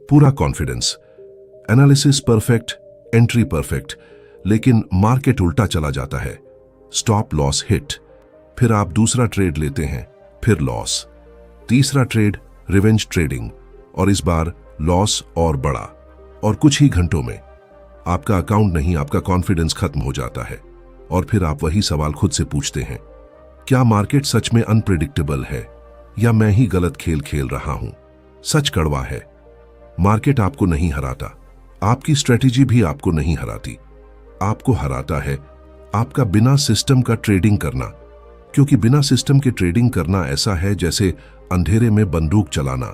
पूरा confidence, analysis perfect, entry perfect, लेकिन market उल्टा चला जाता है। स्टॉप लॉस हिट, फिर आप दूसरा ट्रेड लेते हैं, फिर लॉस, तीसरा ट्रेड रिवेंज ट्रेडिंग, और इस बार लॉस और बड़ा। और कुछ ही घंटों में आपका अकाउंट नहीं, आपका कॉन्फिडेंस खत्म हो जाता है। और फिर आप वही सवाल खुद से पूछते हैं, क्या मार्केट सच में अनप्रेडिक्टेबल है या मैं ही गलत खेल खेल रहा हूं? सच कड़वा है, मार्केट आपको नहीं हराता, आपकी स्ट्रेटेजी भी आपको नहीं हराती। आपको हराता है आपका बिना सिस्टम का ट्रेडिंग करना, क्योंकि बिना सिस्टम के ट्रेडिंग करना ऐसा है जैसे अंधेरे में बंदूक चलाना।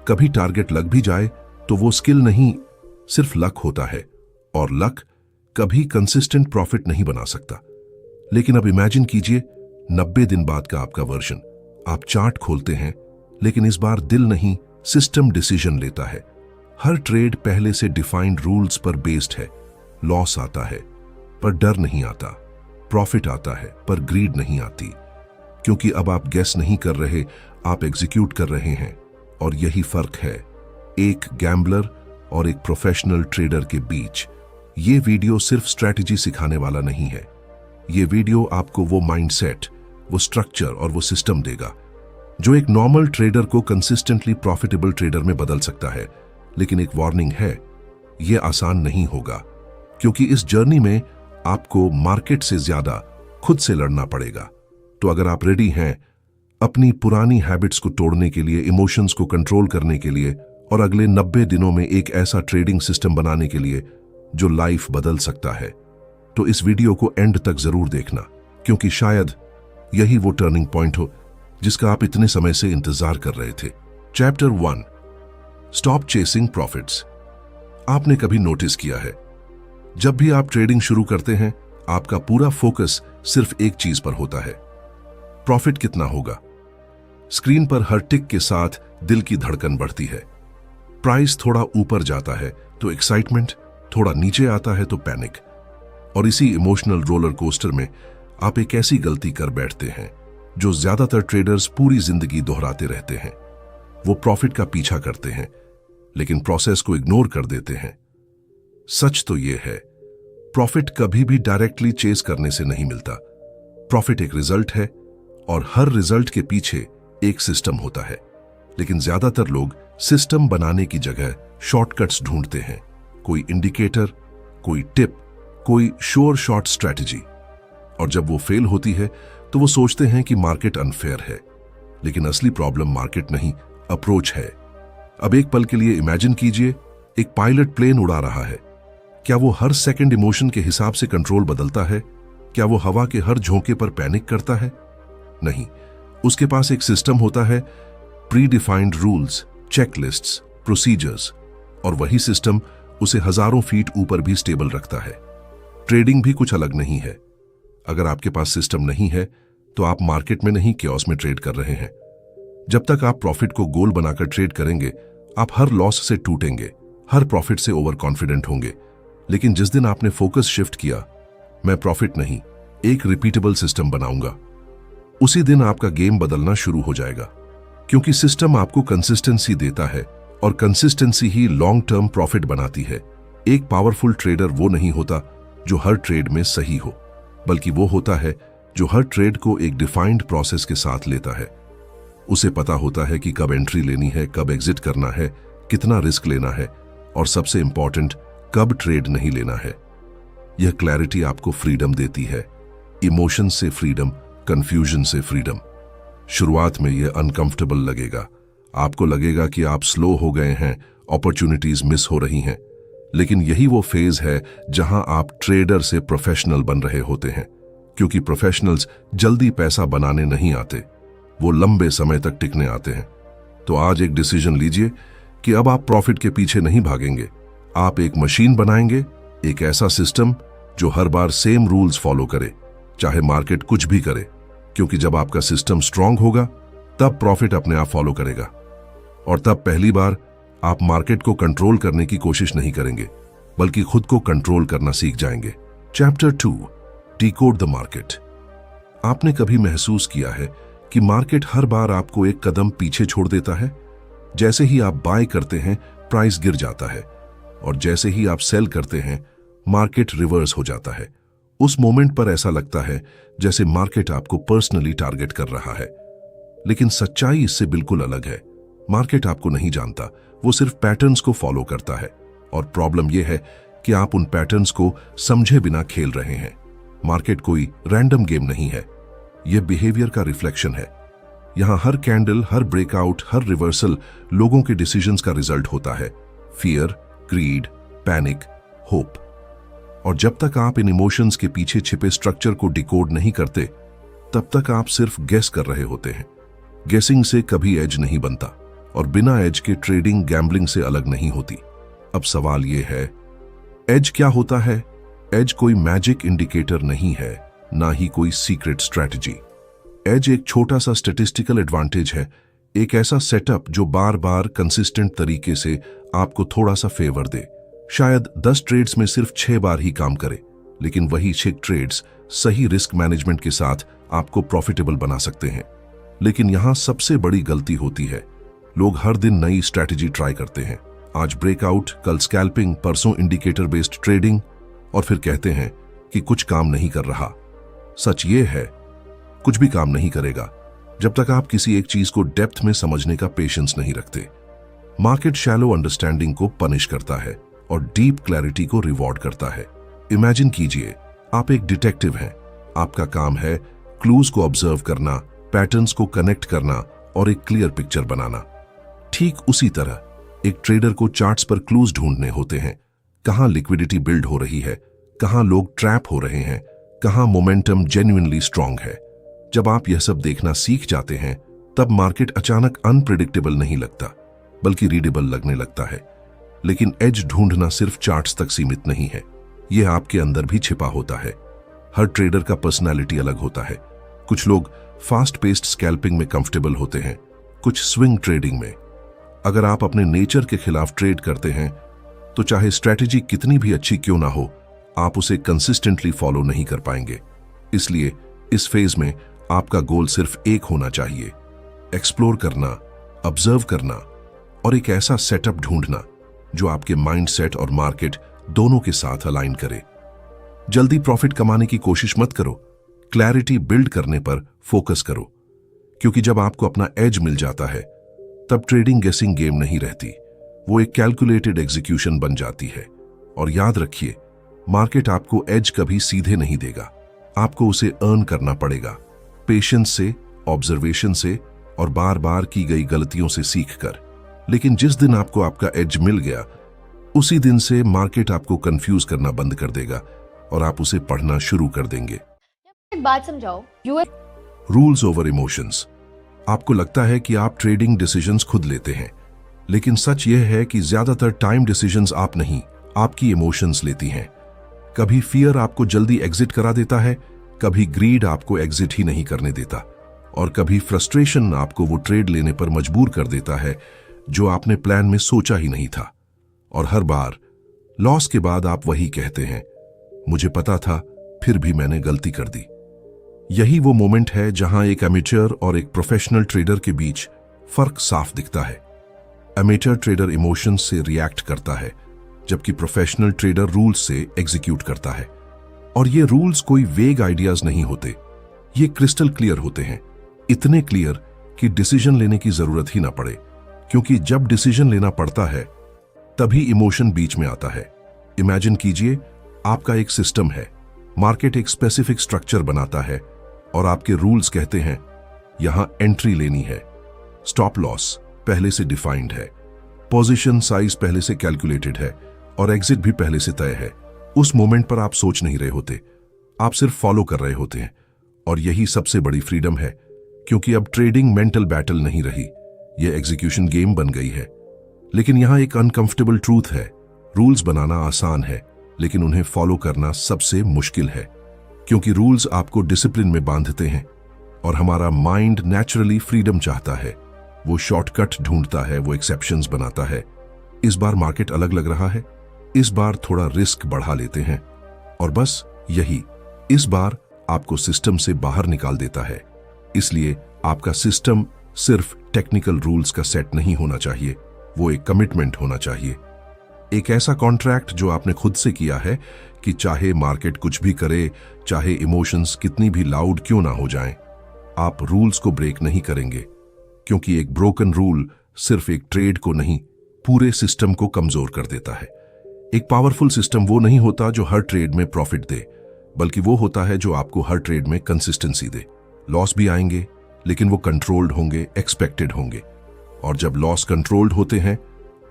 कभी टारगेट लग भी जाए तो वो स्किल नहीं, सिर्फ लक होता है, और लक कभी कंसिस्टेंट प्रॉफिट नहीं बना सकता। लेकिन अब इमेजिन कीजिए 90 दिन बाद का आपका वर्जन। आप चार्ट खोलते हैं, लेकिन इस बार दिल नहीं, सिस्टम डिसीजन लेता है। हर ट्रेड पहले से डिफाइंड रूल्स पर बेस्ड है। लॉस आता है पर डर नहीं आता, प्रॉफिट आता है पर ग्रीड नहीं आती, क्योंकि अब आप गेस नहीं कर रहे, आप एग्जीक्यूट कर रहे हैं। और यही फर्क है एक गैम्बलर और एक प्रोफेशनल ट्रेडर के बीच। ये वीडियो सिर्फ स्ट्रैटेजी सिखाने वाला नहीं है, ये वीडियो आपको वो माइंडसेट, वो स्ट्रक्चर और वो सिस्टम देगा जो एक नॉर्मल ट्रेडर को कंसिस्टेंटली प्रॉफिटेबल ट्रेडर में बदल सकता है। लेकिन एक वार्निंग है, ये आसान नहीं होगा, क्योंकि इस जर्नी में आपको मार्केट से ज्यादा खुद से लड़ना पड़ेगा। तो अगर आप रेडी हैं अपनी पुरानी हैबिट्स को तोड़ने के लिए, इमोशंस को कंट्रोल करने के लिए, और अगले 90 दिनों में एक ऐसा ट्रेडिंग सिस्टम बनाने के लिए जो लाइफ बदल सकता है, तो इस वीडियो को एंड तक जरूर देखना, क्योंकि शायद यही वो टर्निंग पॉइंट हो जिसका आप इतने समय से इंतजार कर रहे थे। Chapter 1, stop chasing profits. आपने कभी नोटिस किया है, जब भी आप ट्रेडिंग शुरू करते हैं, आपका पूरा फोकस सिर्फ एक चीज पर होता है, प्रॉफिट कितना होगा। स्क्रीन पर हर टिक के साथ दिल की धड़कन बढ़ती है। प्राइस थोड़ा ऊपर जाता है तो एक्साइटमेंट, थोड़ा नीचे आता है तो पैनिक। और इसी इमोशनल रोलर कोस्टर में आप एक ऐसी गलती कर बैठते हैं जो ज्यादातर ट्रेडर्स पूरी जिंदगी दोहराते रहते हैं। वो प्रॉफिट का पीछा करते हैं, लेकिन प्रोसेस को इग्नोर कर देते हैं। सच तो यह है, प्रॉफिट कभी भी डायरेक्टली चेस करने से नहीं मिलता। प्रॉफिट एक रिजल्ट है, और हर रिजल्ट के पीछे एक सिस्टम होता है। लेकिन ज्यादातर लोग सिस्टम बनाने की जगह शॉर्टकट्स ढूंढते हैं, कोई इंडिकेटर, कोई टिप, कोई श्योर शॉट स्ट्रैटेजी। और जब वो फेल होती है तो वो सोचते हैं कि मार्केट अनफेयर है। लेकिन असली प्रॉब्लम मार्केट नहीं, अप्रोच है। अब एक पल के लिए इमेजिन कीजिए, एक पायलट प्लेन उड़ा रहा है। क्या वो हर सेकंड इमोशन के हिसाब से कंट्रोल बदलता है? क्या वो हवा के हर झोंके पर पैनिक करता है? नहीं, उसके पास एक सिस्टम होता है, pre defined rules, checklists, procedures, और वही सिस्टम उसे हजारों फीट ऊपर भी स्टेबल रखता है। ट्रेडिंग भी कुछ अलग नहीं है। अगर आपके पास सिस्टम नहीं है तो आप मार्केट में नहीं, केओस में ट्रेड कर रहे हैं। जब तक आप प्रॉफिट को गोल बनाकर ट्रेड करेंगे, आप हर लॉस से टूटेंगे, हर प्रॉफिट से ओवर कॉन्फिडेंट होंगे। लेकिन जिस दिन आपने फोकस शिफ्ट किया, मैं प्रॉफिट नहीं, एक रिपीटेबल सिस्टम बनाऊंगा, उसी दिन आपका गेम बदलना शुरू हो जाएगा। क्योंकि सिस्टम आपको कंसिस्टेंसी देता है, और कंसिस्टेंसी ही लॉन्ग टर्म प्रॉफिट बनाती है। एक पावरफुल ट्रेडर वो नहीं होता जो हर ट्रेड में सही हो, बल्कि वो होता है जो हर ट्रेड को एक डिफाइंड प्रोसेस के साथ लेता है। उसे पता होता है कि कब एंट्री लेनी है, कब एग्जिट करना है, कितना रिस्क लेना है, और सबसे इंपॉर्टेंट, कब ट्रेड नहीं लेना है। यह क्लैरिटी आपको फ्रीडम देती है, इमोशन से फ्रीडम, कंफ्यूजन से फ्रीडम। शुरुआत में यह अनकंफर्टेबल लगेगा, आपको लगेगा कि आप स्लो हो गए हैं, अपॉर्चुनिटीज मिस हो रही हैं। लेकिन यही वो फेज है जहां आप ट्रेडर से प्रोफेशनल बन रहे होते हैं, क्योंकि प्रोफेशनल्स जल्दी पैसा बनाने नहीं आते, वो लंबे समय तक टिकने आते हैं। तो आज एक डिसीजन लीजिए कि अब आप प्रॉफिट के पीछे नहीं भागेंगे, आप एक मशीन बनाएंगे, एक ऐसा सिस्टम जो हर बार सेम रूल्स फॉलो करे, चाहे मार्केट कुछ भी करे। क्योंकि जब आपका सिस्टम स्ट्रांग होगा, तब प्रॉफिट अपने आप फॉलो करेगा, और तब पहली बार आप मार्केट को कंट्रोल करने की कोशिश नहीं करेंगे, बल्कि खुद को कंट्रोल करना सीख जाएंगे। Chapter 2, decode the market. आपने कभी महसूस किया है कि मार्केट हर बार आपको एक कदम पीछे छोड़ देता है? जैसे ही आप बाय करते हैं, प्राइस गिर जाता है और जैसे ही आप सेल करते हैं मार्केट रिवर्स हो जाता है। उस मोमेंट पर ऐसा लगता है जैसे मार्केट आपको पर्सनली टारगेट कर रहा है, लेकिन सच्चाई इससे बिल्कुल अलग है। मार्केट आपको नहीं जानता, वो सिर्फ पैटर्न्स को फॉलो करता है और प्रॉब्लम यह है कि आप उन पैटर्न्स को समझे बिना खेल रहे हैं। मार्केट कोई रैंडम गेम नहीं है, यह बिहेवियर का रिफ्लेक्शन है। यहां हर कैंडल, हर ब्रेकआउट, हर रिवर्सल लोगों के डिसीजंस का रिजल्ट होता है। Fear, greed, panic, hope. और जब तक आप इन इमोशंस के पीछे छिपे स्ट्रक्चर को डिकोड नहीं करते, तब तक आप सिर्फ गेस कर रहे होते हैं। गेसिंग से कभी एज नहीं बनता और बिना एज के ट्रेडिंग गैम्बलिंग से अलग नहीं होती। अब सवाल यह है, एज क्या होता है? एज कोई मैजिक इंडिकेटर नहीं है, ना ही कोई सीक्रेट स्ट्रैटेजी। एज एक छोटा सा स्टैटिस्टिकल एडवांटेज है, एक ऐसा सेटअप जो बार बार कंसिस्टेंट तरीके से आपको थोड़ा सा फेवर दे। शायद 10 ट्रेड्स में सिर्फ 6 बार ही काम करे, लेकिन वही 6 ट्रेड्स सही रिस्क मैनेजमेंट के साथ आपको प्रॉफिटेबल बना सकते हैं। लेकिन यहां सबसे बड़ी गलती होती है, लोग हर दिन नई स्ट्रैटेजी ट्राई करते हैं। आज ब्रेकआउट, कल स्कैल्पिंग, परसों इंडिकेटर बेस्ड ट्रेडिंग, और फिर कहते हैं कि कुछ काम नहीं कर रहा। सच ये है, कुछ भी काम नहीं करेगा जब तक आप किसी एक चीज को डेप्थ में समझने का पेशेंस नहीं रखते। मार्केट शैलो अंडरस्टैंडिंग को पनिश करता है और डीप क्लैरिटी को रिवॉर्ड करता है। इमेजिन कीजिए, आप एक डिटेक्टिव हैं। आपका काम है क्लूज को ऑब्जर्व करना, पैटर्न्स को कनेक्ट करना और एक क्लियर पिक्चर बनाना। ठीक उसी तरह एक ट्रेडर को चार्ट्स पर क्लूज ढूंढने होते हैं। कहां लिक्विडिटी बिल्ड हो रही है, कहां लोग ट्रैप हो रहे हैं, कहां मोमेंटम जेन्युइनली स्ट्रांग है। जब आप यह सब देखना सीख जाते हैं, तब मार्केट अचानक अनप्रेडिक्टेबल नहीं लगता, बल्कि रीडेबल लगने लगता है। लेकिन एज ढूंढना सिर्फ चार्ट्स तक सीमित नहीं है, यह आपके अंदर भी छिपा होता है। हर ट्रेडर का पर्सनालिटी अलग होता है। कुछ लोग फास्ट पेस्ड स्कैल्पिंग में कंफर्टेबल होते हैं, कुछ स्विंग ट्रेडिंग में। अगर आप अपने नेचर के खिलाफ ट्रेड करते हैं, तो चाहे स्ट्रैटेजी कितनी भी अच्छी क्यों ना हो, आप उसे कंसिस्टेंटली फॉलो नहीं कर पाएंगे। इसलिए इस फेज में आपका गोल सिर्फ एक होना चाहिए, एक्सप्लोर करना, ऑब्जर्व करना और एक ऐसा सेटअप ढूंढना जो आपके माइंडसेट और मार्केट दोनों के साथ अलाइन करे। जल्दी प्रॉफिट कमाने की कोशिश मत करो, क्लैरिटी बिल्ड करने पर फोकस करो, क्योंकि जब आपको अपना एज मिल जाता है, तब ट्रेडिंग गेसिंग गेम नहीं रहती, वो एक कैलकुलेटेड एग्जीक्यूशन बन जाती है। और याद रखिए, मार्केट आपको एज कभी सीधे नहीं देगा, आपको उसे अर्न करना पड़ेगा, पेशेंस से, ऑब्जर्वेशन से और बार बार की गई गलतियों से सीखकर। लेकिन जिस दिन आपको आपका एज मिल गया, उसी दिन से मार्केट आपको कंफ्यूज करना बंद कर देगा और आप उसे पढ़ना शुरू कर देंगे। एक बात समझाओ, रूल्स ओवर इमोशंस। आपको लगता है कि आप ट्रेडिंग डिसीजंस खुद लेते हैं, लेकिन सच यह है कि ज्यादातर टाइम डिसीजंस आप नहीं, आपकी इमोशंस लेती हैं। कभी फियर आपको जल्दी एग्जिट करा देता है, कभी ग्रीड आपको एग्जिट ही नहीं करने देता, और कभी फ्रस्ट्रेशन आपको वो ट्रेड लेने पर मजबूर कर देता है जो आपने प्लान में सोचा ही नहीं था। और हर बार लॉस के बाद आप वही कहते हैं, मुझे पता था, फिर भी मैंने गलती कर दी। यही वो मोमेंट है जहां एक एमेच्योर और एक प्रोफेशनल ट्रेडर के बीच फर्क साफ दिखता है। एमेच्योर ट्रेडर इमोशंस से रिएक्ट करता है, जबकि प्रोफेशनल ट्रेडर रूल्स से एग्जीक्यूट करता है। और ये रूल्स कोई वेग आइडियाज नहीं होते, ये क्रिस्टल क्लियर होते हैं, इतने क्लियर कि डिसीजन लेने की जरूरत ही ना पड़े, क्योंकि जब डिसीजन लेना पड़ता है तभी इमोशन बीच में आता है। इमेजिन कीजिए, आपका एक सिस्टम है, मार्केट एक स्पेसिफिक स्ट्रक्चर बनाता है और आपके रूल्स कहते हैं यहां एंट्री लेनी है, स्टॉप लॉस पहले से डिफाइंड है, पोजीशन साइज पहले से कैलकुलेटेड है और एग्जिट भी पहले से तय है। उस मोमेंट पर आप सोच नहीं रहे होते, आप सिर्फ फॉलो कर रहे होते हैं। और यही सबसे बड़ी फ्रीडम है, क्योंकि अब ट्रेडिंग मेंटल बैटल नहीं रही, यह एग्जीक्यूशन गेम बन गई है। लेकिन यहां एक अनकंफर्टेबल ट्रूथ है, रूल्स बनाना आसान है, लेकिन उन्हें फॉलो करना सबसे मुश्किल है, क्योंकि रूल्स आपको डिसिप्लिन में बांधते हैं और हमारा माइंड नेचुरली फ्रीडम चाहता है, वो शॉर्टकट ढूंढता है, वो एक्सेप्शंस बनाता है। इस बार मार्केट अलग लग रहा है, इस बार थोड़ा रिस्क बढ़ा लेते हैं, और बस यही इस बार आपको सिस्टम से बाहर निकाल देता है। इसलिए आपका सिस्टम सिर्फ टेक्निकल रूल्स का सेट नहीं होना चाहिए, वो एक कमिटमेंट होना चाहिए, एक ऐसा कॉन्ट्रैक्ट जो आपने खुद से किया है कि चाहे मार्केट कुछ भी करे, चाहे इमोशंस कितनी भी लाउड क्यों ना हो जाएं, आप रूल्स को ब्रेक नहीं करेंगे, क्योंकि एक ब्रोकन रूल सिर्फ एक ट्रेड को नहीं, पूरे सिस्टम को कमजोर कर देता है। एक पावरफुल सिस्टम वो नहीं होता जो हर ट्रेड में प्रॉफिट दे, बल्कि वो होता है जो आपको हर ट्रेड में कंसिस्टेंसी दे। लॉस भी आएंगे, लेकिन वो कंट्रोल्ड होंगे, एक्सपेक्टेड होंगे, और जब लॉस कंट्रोल्ड होते हैं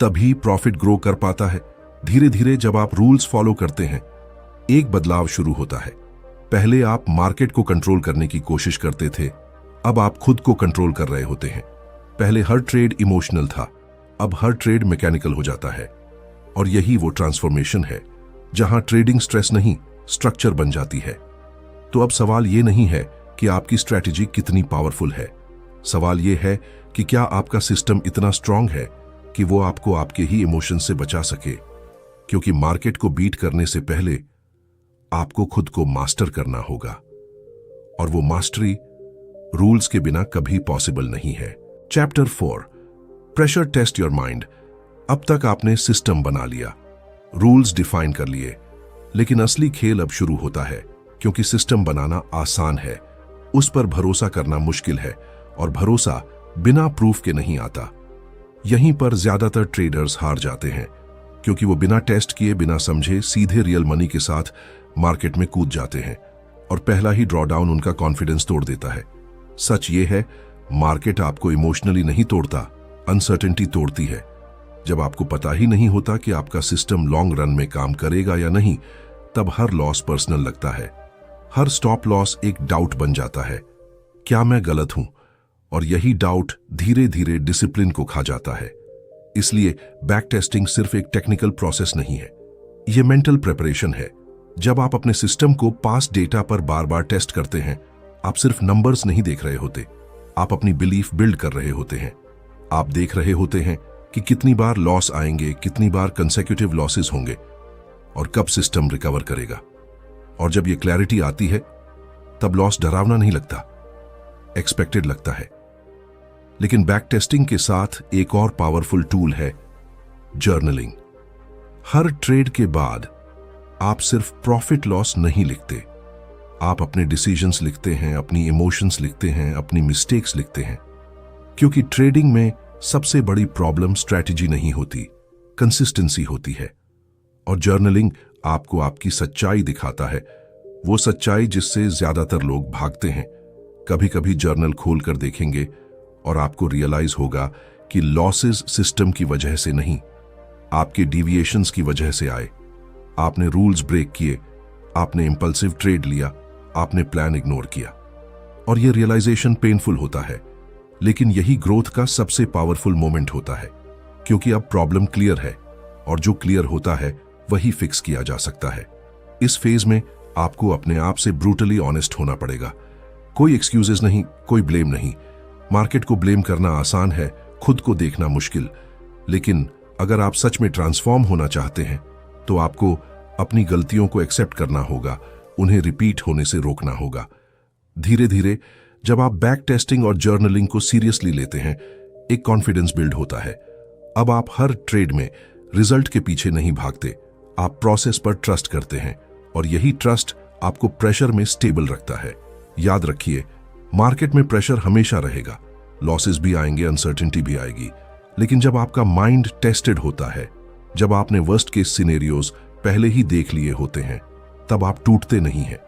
तभी प्रॉफिट ग्रो कर पाता है। धीरे धीरे जब आप रूल्स फॉलो करते हैं, एक बदलाव शुरू होता है। पहले आप मार्केट को कंट्रोल करने की कोशिश करते थे, अब आप खुद को कंट्रोल कर रहे होते हैं। पहले हर ट्रेड इमोशनल था, अब हर ट्रेड मैकेनिकल हो जाता है। और यही वो ट्रांसफॉर्मेशन है जहां ट्रेडिंग स्ट्रेस नहीं, स्ट्रक्चर बन जाती है। तो अब सवाल ये नहीं है कि आपकी स्ट्रैटेजी कितनी पावरफुल है, सवाल ये है कि क्या आपका सिस्टम इतना स्ट्रांग है कि वो आपको आपके ही इमोशन से बचा सके। क्योंकि मार्केट को बीट करने से पहले आपको खुद को मास्टर करना होगा, और वो मास्टरी रूल्स के बिना कभी पॉसिबल नहीं है। Chapter 4, pressure test your mind. अब तक आपने सिस्टम बना लिया, रूल्स डिफाइन कर लिए, लेकिन असली खेल अब शुरू होता है। क्योंकि सिस्टम बनाना आसान है, उस पर भरोसा करना मुश्किल है, और भरोसा बिना प्रूफ के नहीं आता। यहीं पर ज्यादातर ट्रेडर्स हार जाते हैं, क्योंकि वो बिना टेस्ट किए, बिना समझे सीधे रियल मनी के साथ मार्केट में कूद जाते हैं, और पहला ही ड्रॉडाउन उनका कॉन्फिडेंस तोड़ देता है। सच ये है, मार्केट आपको इमोशनली नहीं तोड़ता, अनसर्टेनिटी तोड़ती है। जब आपको पता ही नहीं होता कि आपका सिस्टम लॉन्ग रन में काम करेगा या नहीं, तब हर लॉस पर्सनल लगता है। हर स्टॉप लॉस एक डाउट बन जाता है, क्या मैं गलत हूं? और यही डाउट धीरे धीरे डिसिप्लिन को खा जाता है। इसलिए बैक टेस्टिंग सिर्फ एक टेक्निकल प्रोसेस नहीं है, यह मेंटल प्रिपरेशन है। जब आप अपने सिस्टम को पास्ट डेटा पर बार बार टेस्ट करते हैं, आप सिर्फ नंबर्स नहीं देख रहे होते, आप अपनी बिलीफ बिल्ड कर रहे होते हैं। आप देख रहे होते हैं कि कितनी बार लॉस आएंगे, कितनी बार कंसेक्यूटिव लॉसेस होंगे, और कब सिस्टम रिकवर करेगा। और जब ये क्लैरिटी आती है, तब लॉस डरावना नहीं लगता, एक्सपेक्टेड लगता है। लेकिन बैक टेस्टिंग के साथ एक और पावरफुल टूल है, जर्नलिंग। हर ट्रेड के बाद आप सिर्फ प्रॉफिट लॉस नहीं लिखते, आप अपने डिसीजंस लिखते हैं, अपनी इमोशंस लिखते हैं, अपनी मिस्टेक्स लिखते हैं। क्योंकि ट्रेडिंग में सबसे बड़ी प्रॉब्लम स्ट्रैटेजी नहीं होती, कंसिस्टेंसी होती है। और जर्नलिंग आपको आपकी सच्चाई दिखाता है, वो सच्चाई जिससे ज्यादातर लोग भागते हैं। कभी कभी जर्नल खोलकर देखेंगे और आपको रियलाइज होगा कि लॉसेस सिस्टम की वजह से नहीं, आपके डिविएशंस की वजह से आए। आपने रूल्स ब्रेक किए, आपने इंपल्सिव ट्रेड लिया, आपने प्लान इग्नोर किया। और यह रियलाइजेशन पेनफुल होता है, लेकिन यही ग्रोथ का सबसे पावरफुल मोमेंट होता है। क्योंकि अब प्रॉब्लम क्लियर है, और जो क्लियर होता है वही फिक्स किया जा सकता है। इस फेज में आपको अपने आप से ब्रूटली ऑनेस्ट होना पड़ेगा। कोई एक्सक्यूजेस नहीं, कोई ब्लेम नहीं। मार्केट को ब्लेम करना आसान है, खुद को देखना मुश्किल। लेकिन अगर आप सच में ट्रांसफॉर्म होना चाहते हैं, तो आपको अपनी गलतियों को एक्सेप्ट करना होगा, उन्हें रिपीट होने से रोकना होगा। धीरे धीरे जब आप बैक टेस्टिंग और जर्नलिंग को सीरियसली लेते हैं, एक कॉन्फिडेंस बिल्ड होता है। अब आप हर ट्रेड में रिजल्ट के पीछे नहीं भागते, आप प्रोसेस पर ट्रस्ट करते हैं, और यही ट्रस्ट आपको प्रेशर में स्टेबल रखता है। याद रखिए, मार्केट में प्रेशर हमेशा रहेगा, लॉसेस भी आएंगे, अनसर्टेनिटी भी आएगी। लेकिन जब आपका माइंड टेस्टेड होता है, जब आपने वर्स्ट केस सिनेरियोज पहले ही देख लिए होते हैं, तब आप टूटते नहीं हैं,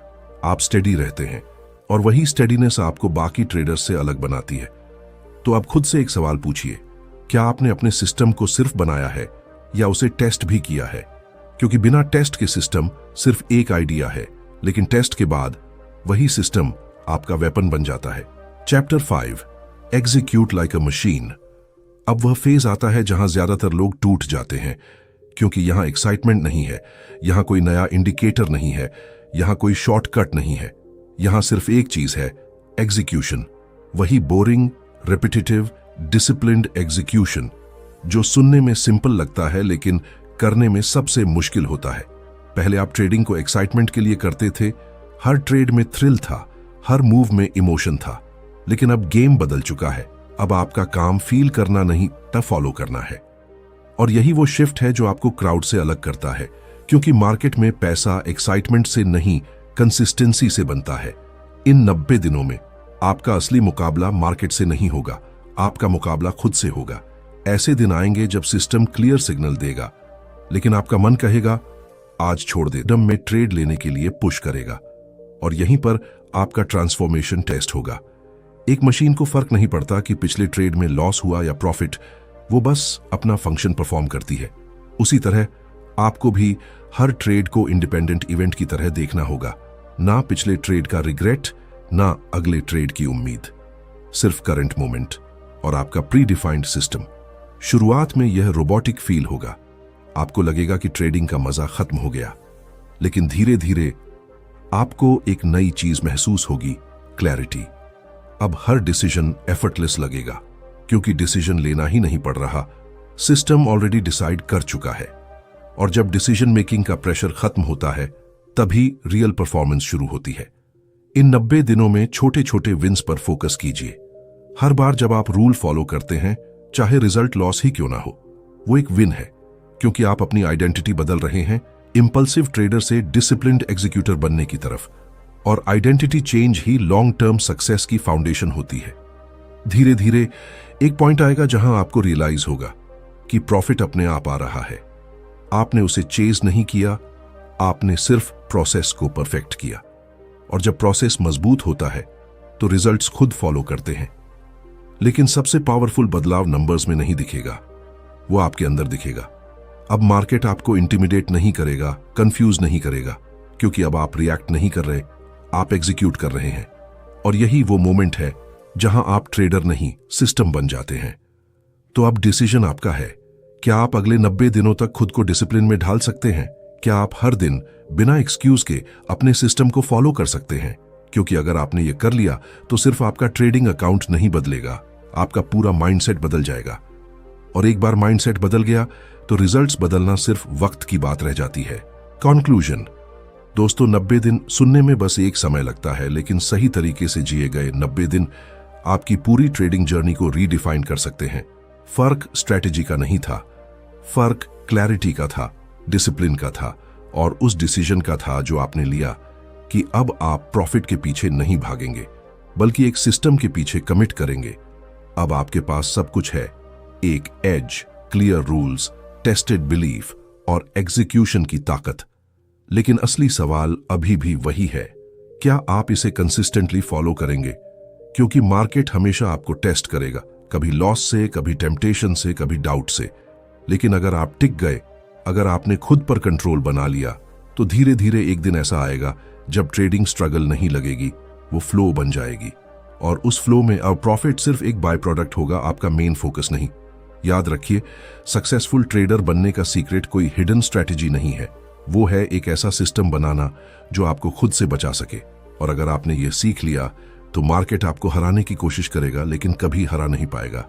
आप स्टेडी रहते हैं। और वही स्टेडीनेस आपको बाकी ट्रेडर्स से अलग बनाती है। तो अब खुद से एक सवाल पूछिए, क्या आपने अपने सिस्टम को सिर्फ बनाया है या उसे टेस्ट भी किया है? क्योंकि बिना टेस्ट के सिस्टम सिर्फ एक आइडिया है, लेकिन टेस्ट के बाद वही सिस्टम आपका वेपन बन जाता है। चैप्टर 5, एग्जीक्यूट लाइक अ मशीन। अब वह फेज आता है जहां ज्यादातर लोग टूट जाते हैं, क्योंकि यहां एक्साइटमेंट नहीं है, यहां कोई नया इंडिकेटर नहीं है, यहां कोई शॉर्टकट नहीं है। यहां सिर्फ एक चीज है, एग्जीक्यूशन। वही बोरिंग, रेपिटेटिव, डिसिप्लिन्ड एग्जीक्यूशन जो सुनने में सिंपल लगता है, लेकिन करने में सबसे मुश्किल होता है। पहले आप ट्रेडिंग को एक्साइटमेंट के लिए करते थे, हर ट्रेड में थ्रिल था, हर मूव में इमोशन था। लेकिन अब गेम बदल चुका है। अब आपका काम फील करना नहीं, फॉलो करना है। और यही वो शिफ्ट है जो आपको क्राउड से अलग करता है, क्योंकि मार्केट में पैसा एक्साइटमेंट से नहीं, कंसिस्टेंसी से बनता है। इन 90 दिनों में आपका असली मुकाबला मार्केट से नहीं होगा, आपका मुकाबला खुद से होगा। ऐसे दिन आएंगे जब सिस्टम क्लियर सिग्नल देगा, लेकिन आपका मन कहेगा आज छोड़ दे, डम में ट्रेड लेने के लिए पुश करेगा। और यहीं पर आपका ट्रांसफॉर्मेशन टेस्ट होगा। एक मशीन को फर्क नहीं पड़ता कि पिछले ट्रेड में लॉस हुआ या प्रॉफिट, वो बस अपना फंक्शन परफॉर्म करती है। उसी तरह आपको भी हर ट्रेड को इंडिपेंडेंट इवेंट की तरह देखना होगा। ना पिछले ट्रेड का रिग्रेट, ना अगले ट्रेड की उम्मीद, सिर्फ करंट मोमेंट और आपका प्री डिफाइंड सिस्टम। शुरुआत में यह रोबोटिक फील होगा, आपको लगेगा कि ट्रेडिंग का मजा खत्म हो गया, लेकिन धीरे धीरे आपको एक नई चीज महसूस होगी, क्लैरिटी। अब हर डिसीजन एफर्टलेस लगेगा, क्योंकि डिसीजन लेना ही नहीं पड़ रहा, सिस्टम ऑलरेडी डिसाइड कर चुका है। और जब डिसीजन मेकिंग का प्रेशर खत्म होता है, तभी रियल परफॉर्मेंस शुरू होती है। इन 90 दिनों में छोटे छोटे विंस पर फोकस कीजिए। हर बार जब आप रूल फॉलो करते हैं, चाहे रिजल्ट लॉस ही क्यों ना हो, वो एक विन है, क्योंकि आप अपनी आइडेंटिटी बदल रहे हैं, इंपल्सिव ट्रेडर से डिसिप्लिन्ड एग्जीक्यूटर बनने की तरफ। और आइडेंटिटी चेंज ही लॉन्ग टर्म सक्सेस की फाउंडेशन होती है। धीरे धीरे एक पॉइंट आएगा जहां आपको रियलाइज होगा कि प्रॉफिट अपने आप आ रहा है। आपने उसे चेज नहीं किया, आपने सिर्फ प्रोसेस को परफेक्ट किया। और जब प्रोसेस मजबूत होता है तो रिजल्ट्स खुद फॉलो करते हैं। लेकिन सबसे पावरफुल बदलाव नंबर्स में नहीं दिखेगा, वो आपके अंदर दिखेगा। अब मार्केट आपको इंटिमिडेट नहीं करेगा, कंफ्यूज नहीं करेगा, क्योंकि अब आप रिएक्ट नहीं कर रहे, आप एग्जीक्यूट कर रहे हैं। और यही वो मोमेंट है जहां आप ट्रेडर नहीं, सिस्टम बन जाते हैं। तो अब डिसीजन आपका है। क्या आप अगले 90 दिनों तक खुद को डिसिप्लिन में ढाल सकते हैं? क्या आप हर दिन बिना एक्सक्यूज के अपने सिस्टम को फॉलो कर सकते हैं? क्योंकि अगर आपने ये कर लिया तो सिर्फ आपका ट्रेडिंग अकाउंट नहीं बदलेगा, आपका पूरा माइंडसेट बदल जाएगा। और एक बार माइंडसेट बदल गया तो रिजल्ट्स बदलना सिर्फ वक्त की बात रह जाती है। कंक्लूजन दोस्तों, 90 दिन सुनने में बस एक समय लगता है, लेकिन सही तरीके से जिए गए 90 दिन आपकी पूरी ट्रेडिंग जर्नी को रीडिफाइन कर सकते हैं। फर्क स्ट्रेटेजी का नहीं था, फर्क क्लैरिटी का था, डिसिप्लिन का था, और उस डिसीजन का था जो आपने लिया कि अब आप प्रॉफिट के पीछे नहीं भागेंगे, बल्कि एक सिस्टम के पीछे कमिट करेंगे। अब आपके पास सब कुछ है, एक edge, clear rules, tested belief और एग्जीक्यूशन की ताकत। लेकिन असली सवाल अभी भी वही है, क्या आप इसे कंसिस्टेंटली फॉलो करेंगे? क्योंकि मार्केट हमेशा आपको टेस्ट करेगा, कभी लॉस से, कभी टेम्पटेशन से, कभी डाउट से। लेकिन अगर आप टिक गए, अगर आपने खुद पर कंट्रोल बना लिया, तो धीरे धीरे एक दिन ऐसा आएगा जब ट्रेडिंग स्ट्रगल नहीं लगेगी, वो फ्लो बन जाएगी। और उस फ्लो में अब प्रॉफिट सिर्फ एक बाय प्रोडक्ट होगा, आपका मेन फोकस नहीं। याद रखिए, सक्सेसफुल ट्रेडर बनने का सीक्रेट कोई हिडन स्ट्रैटेजी नहीं है, वो है एक ऐसा सिस्टम बनाना जो आपको खुद से बचा सके। और अगर आपने ये सीख लिया तो मार्केट आपको हराने की कोशिश करेगा, लेकिन कभी हरा नहीं पाएगा।